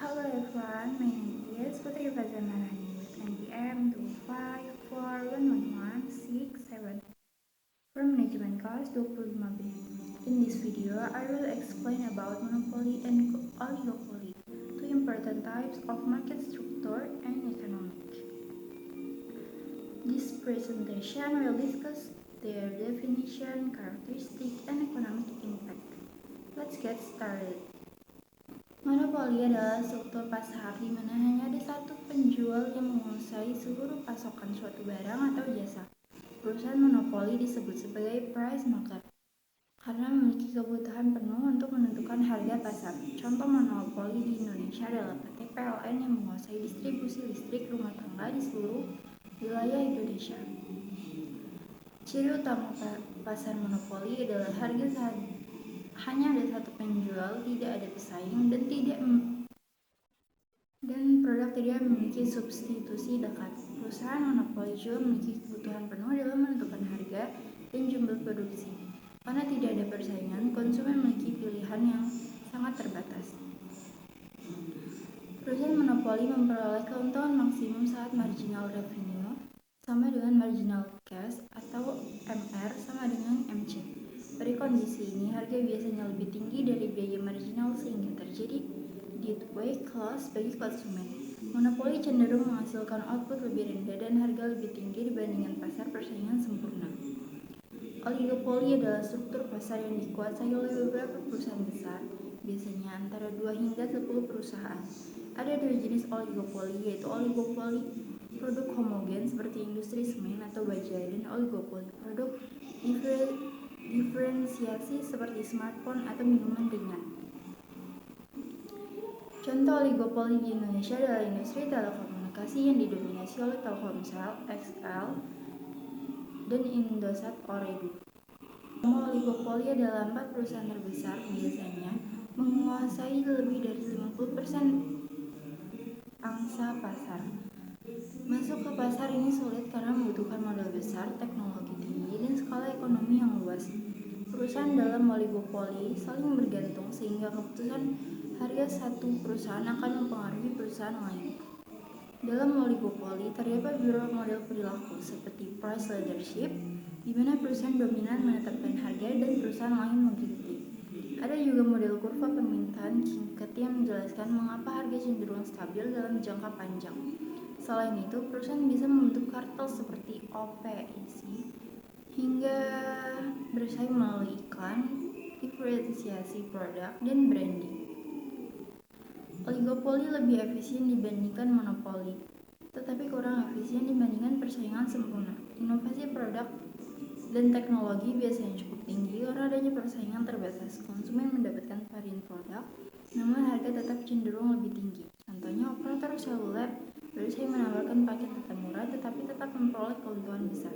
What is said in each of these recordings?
Hello everyone, my name is Putri Fazamarani with NPM 254111667 from Management Course 25B. In this video, I will explain about monopoly and oligopoly, two important types of market structure and economic. This presentation will discuss their definition, characteristics, and economic impact. Let's get started. Monopoli adalah struktur pasar di mana hanya ada satu penjual yang menguasai seluruh pasokan suatu barang atau jasa. Perusahaan monopoli disebut sebagai price market karena memiliki kebutuhan penuh untuk menentukan harga pasar. Contoh monopoli di Indonesia adalah PT PLN yang menguasai distribusi listrik rumah tangga di seluruh wilayah Indonesia. Ciri utama pasar monopoli adalah harga hanya ada satu penjual, tidak ada pesaing, dan produk tidak memiliki substitusi dekat. Perusahaan monopoli juga memiliki kebutuhan penuh dalam menentukan harga dan jumlah produksi. Karena tidak ada persaingan, konsumen memiliki pilihan yang sangat terbatas. Perusahaan monopoli memperoleh keuntungan maksimum saat marginal revenue sama dengan marginal cost atau MR sama dengan MC. Pada kondisi ini, harga biasanya lebih tinggi dari biaya marginal sehingga terjadi deadweight clause bagi konsumen. Monopoli cenderung menghasilkan output lebih rendah dan harga lebih tinggi dibandingkan pasar persaingan sempurna. Oligopoli adalah struktur pasar yang dikuasai oleh beberapa perusahaan besar, biasanya antara 2 hingga 10 perusahaan. Ada dua jenis oligopoli, yaitu oligopoli produk homogen seperti industri semen atau baja dan oligopoli produk diferensiasi seperti smartphone atau minuman ringan. Contoh oligopoli di Indonesia adalah industri telekomunikasi yang didominasi oleh Telkomsel, XL, dan Indosat Ooredoo. Oligopoli adalah 4 perusahaan terbesar biasanya menguasai lebih dari 50% angsa pasar. Masuk ke pasar ini sulit karena membutuhkan modal besar, teknologi tinggi, dan skala ekonomi yang luas. Perusahaan dalam oligopoli saling bergantung sehingga keputusan harga satu perusahaan akan mempengaruhi perusahaan lain. Dalam oligopoli terdapat beberapa model perilaku seperti price leadership, di mana perusahaan dominan menetapkan harga dan perusahaan lain mengikuti. Ada juga model kurva permintaan Kinkert yang menjelaskan mengapa harga cenderung stabil dalam jangka panjang. Selain itu, perusahaan bisa membentuk kartel seperti OPIC hingga bersaing melalui iklan, diferensiasi produk, dan branding. Oligopoli lebih efisien dibandingkan monopoli, tetapi kurang efisien dibandingkan persaingan sempurna. Inovasi produk dan teknologi biasanya cukup tinggi karena adanya persaingan terbatas. Konsumen mendapatkan varian produk, namun harga tetap cenderung lebih tinggi. Contohnya, operator seluler bersaing menawarkan paket data murah tetapi tetap memperoleh keuntungan besar.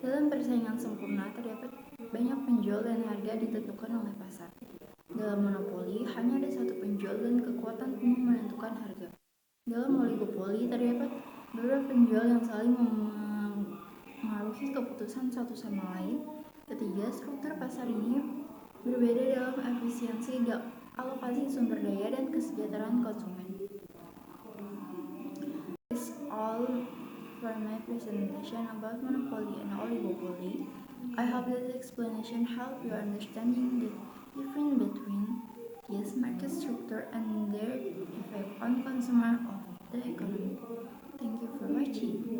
Dalam persaingan sempurna, terdapat banyak penjual dan harga ditentukan oleh pasar. Dalam monopoli, hanya ada satu penjual dan kekuatan penuh menentukan harga. Dalam oligopoli, terdapat beberapa penjual yang saling mengaruhi keputusan satu sama lain. Ketiga, struktur pasar ini berbeda dalam efisiensi alokasi sumber daya dan kesejahteraan konsumen. That's all for my presentation about monopoly and oligopoly. I hope this explanation helped you understanding the difference between this market structure and their effect on consumer of the economy. Thank you for watching.